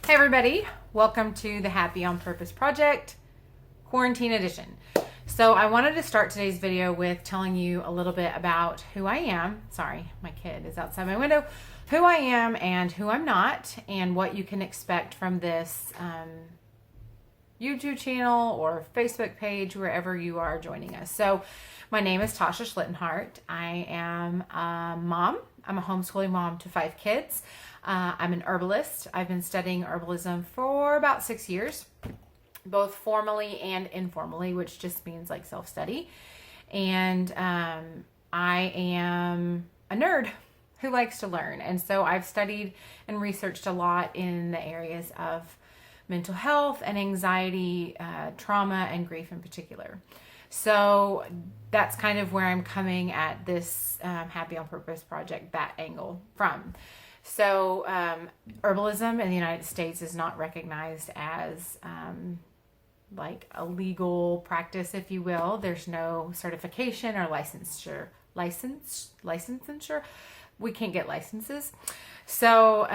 Hey everybody, welcome to the Happy on Purpose Project Quarantine Edition. So I wanted to start today's video with telling you a little bit about who I am. Sorry, my kid is outside my window. Who I am and who I'm not, and what you can expect from this YouTube channel or Facebook page, wherever you are joining us. So my name is Tasha Schlittenhart. I am a mom. I'm a homeschooling mom to 5 kids. I'm an herbalist. I've been studying herbalism for about 6 years, both formally and informally, which just means like self-study. And I am a nerd who likes to learn. And so I've studied and researched a lot in the areas of mental health and anxiety, trauma, and grief in particular. So that's kind of where I'm coming at this Happy on Purpose project, that angle from. So herbalism in the United States is not recognized as like a legal practice, if you will. There's no certification or licensure. We can't get licenses. So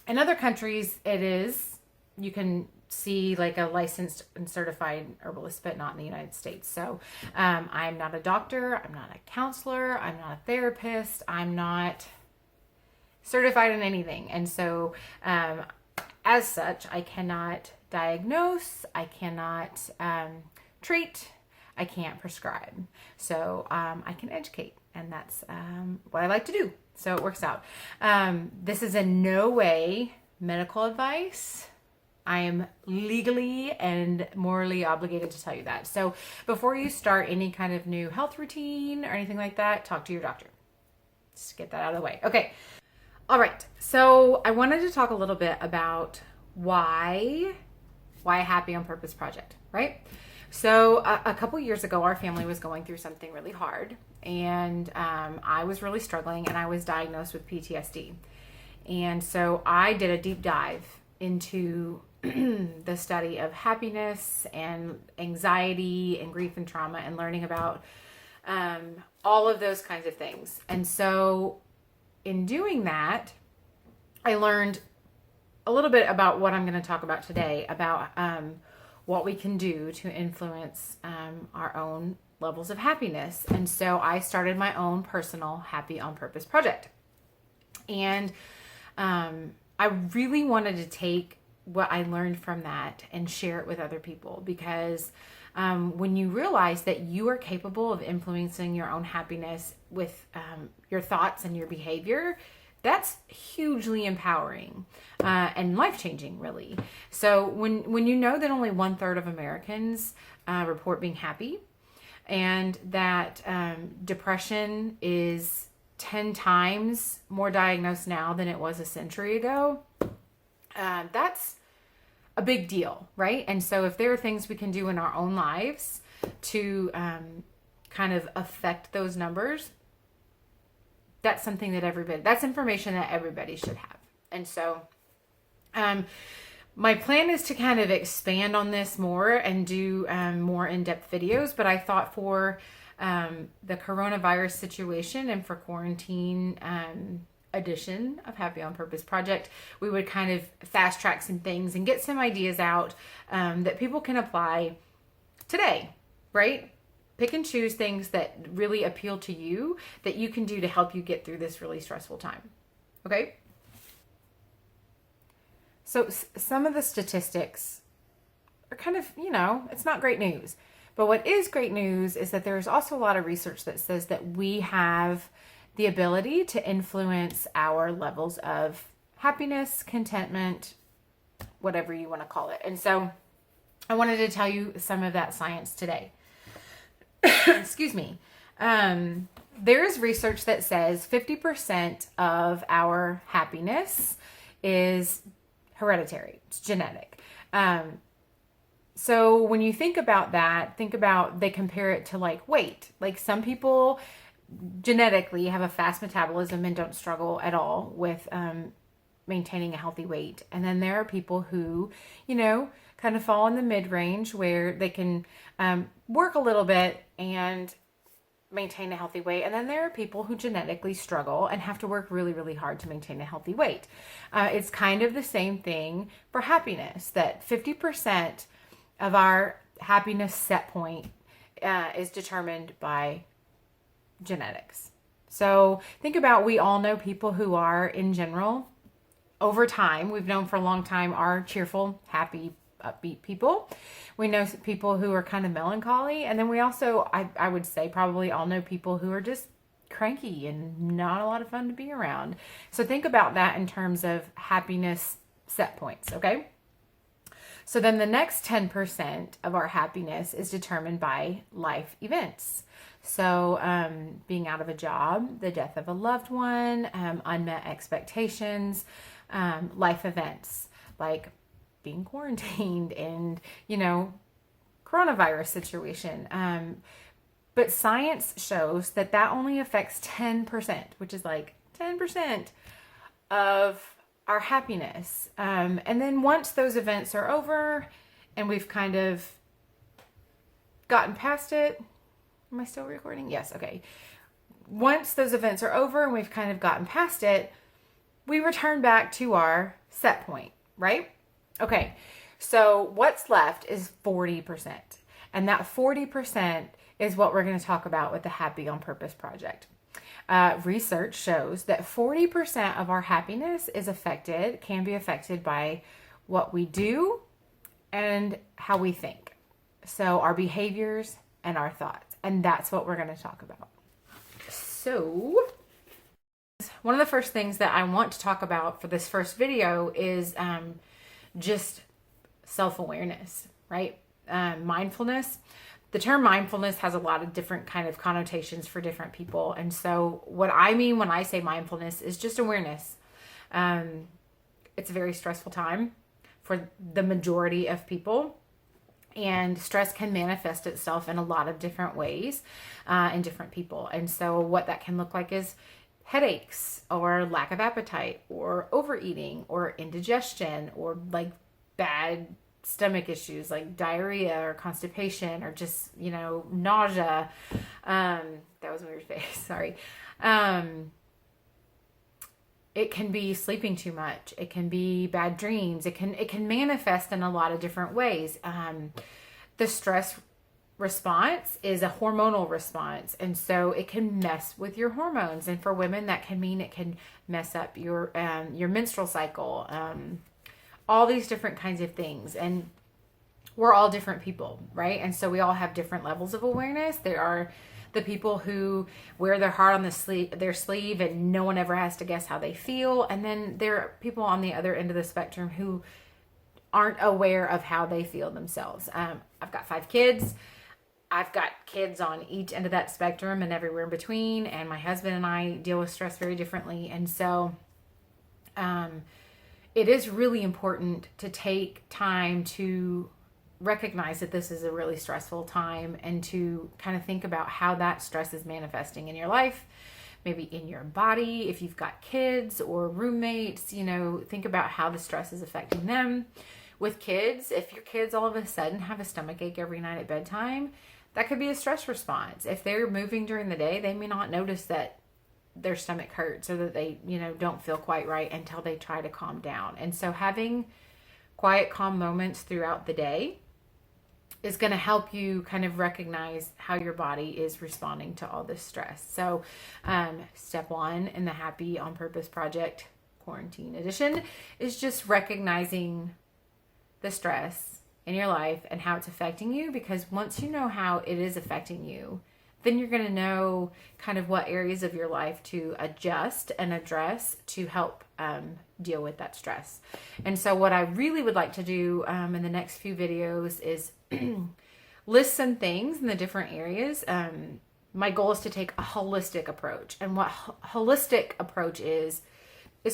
in other countries, it is. You can see like a licensed and certified herbalist, but not in the United States. So I'm not a doctor. I'm not a counselor. I'm not a therapist. I'm not certified in anything. And so as such, I cannot diagnose. I cannot treat. I can't prescribe. So I can educate. And that's what I like to do. So it works out. This is in no way medical advice. I am legally and morally obligated to tell you that. So before you start any kind of new health routine or anything like that, talk to your doctor. Just get that out of the way. Okay. All right. So I wanted to talk a little bit about why Happy on Purpose Project, right? So a couple years ago, our family was going through something really hard, and I was really struggling, and I was diagnosed with PTSD. And so I did a deep dive into the study of happiness and anxiety and grief and trauma, and learning about all of those kinds of things. And so in doing that, I learned a little bit about what I'm going to talk about today, about what we can do to influence our own levels of happiness. And so I started my own personal Happy on Purpose project. And I really wanted to take what I learned from that and share it with other people, because when you realize that you are capable of influencing your own happiness with your thoughts and your behavior, that's hugely empowering and life-changing, really. So when you know that only 1/3 of Americans report being happy, and that depression is 10 times more diagnosed now than it was a century ago, that's a big deal, right? And so if there are things we can do in our own lives to kind of affect those numbers, that's something that that's information that everybody should have. And so my plan is to kind of expand on this more and do more in-depth videos, but I thought for the coronavirus situation and for quarantine edition of Happy on Purpose Project, we would kind of fast track some things and get some ideas out that people can apply today, right? Pick and choose things that really appeal to you that you can do to help you get through this really stressful time. Okay? So some of the statistics are kind of, it's not great news. But what is great news is that there's also a lot of research that says that we have the ability to influence our levels of happiness, contentment, whatever you want to call it. And so I wanted to tell you some of that science today. Excuse me. There's research that says 50% of our happiness is hereditary. It's genetic. So when you think about that, they compare it to like weight. Like some people genetically have a fast metabolism and don't struggle at all with maintaining a healthy weight. And then there are people who, kind of fall in the mid-range where they can work a little bit and maintain a healthy weight. And then there are people who genetically struggle and have to work really, really hard to maintain a healthy weight. It's kind of the same thing for happiness, that 50% of our happiness set point is determined by genetics. So think about, we all know people who are, in general, over time, we've known for a long time, are cheerful, happy, upbeat people. We know people who are kind of melancholy. And then we also, I would say, probably all know people who are just cranky and not a lot of fun to be around. So think about that in terms of happiness set points, okay? So then the next 10% of our happiness is determined by life events. So being out of a job, the death of a loved one, unmet expectations, life events like being quarantined and, coronavirus situation. But science shows that only affects 10%, which is like 10% of our happiness. And then once those events are over and we've kind of gotten past it, am I still recording? Yes. Okay. Once those events are over and we've kind of gotten past it, we return back to our set point, right? Okay. So what's left is 40%. And that 40% is what we're going to talk about with the Happy on Purpose project. Research shows that 40% of our happiness can be affected by what we do and how we think. So our behaviors and our thoughts. And that's what we're going to talk about. So one of the first things that I want to talk about for this first video is just self-awareness, right? Mindfulness. The term mindfulness has a lot of different kind of connotations for different people. And so what I mean when I say mindfulness is just awareness. It's a very stressful time for the majority of people. And stress can manifest itself in a lot of different ways in different people. And so what that can look like is headaches or lack of appetite or overeating or indigestion or like bad stomach issues like diarrhea or constipation or just, nausea. That was a weird face. Sorry. It can be sleeping too much. It can be bad dreams. It can manifest in a lot of different ways. The stress response is a hormonal response. And so it can mess with your hormones. And for women, that can mean it can mess up your menstrual cycle, all these different kinds of things. And we're all different people, right? And so we all have different levels of awareness. There are the people who wear their heart on their sleeve and no one ever has to guess how they feel. And then there are people on the other end of the spectrum who aren't aware of how they feel themselves. I've got 5 kids. I've got kids on each end of that spectrum and everywhere in between. And my husband and I deal with stress very differently. And so it is really important to take time to recognize that this is a really stressful time and to kind of think about how that stress is manifesting in your life, maybe in your body. If you've got kids or roommates, think about how the stress is affecting them. With kids, if your kids all of a sudden have a stomach ache every night at bedtime, that could be a stress response. If they're moving during the day, they may not notice that their stomach hurts or that they, don't feel quite right until they try to calm down. And so having quiet, calm moments throughout the day is going to help you kind of recognize how your body is responding to all this stress. So step 1 in the Happy on Purpose Project Quarantine Edition is just recognizing the stress in your life and how it's affecting you, because once you know how it is affecting you, then you're going to know kind of what areas of your life to adjust and address to help deal with that stress. And so what I really would like to do in the next few videos is list some things in the different areas. My goal is to take a holistic approach. And what holistic approach is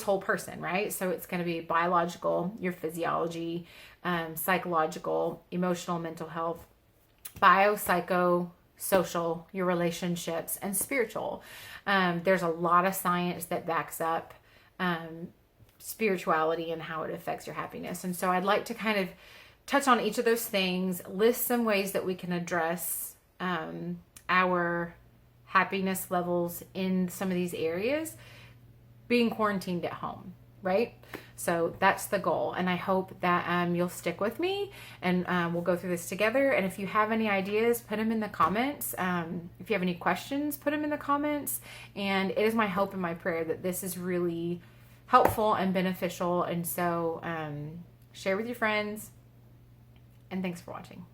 whole person, right? So it's going to be biological, your physiology, psychological, emotional, mental health, psycho, social, your relationships, and spiritual. There's a lot of science that backs up spirituality and how it affects your happiness. And so I'd like to kind of touch on each of those things, list some ways that we can address our happiness levels in some of these areas being quarantined at home, right? So that's the goal. And I hope that you'll stick with me, and we'll go through this together. And if you have any ideas, put them in the comments. If you have any questions, put them in the comments. And it is my hope and my prayer that this is really helpful and beneficial. And so share with your friends. And thanks for watching.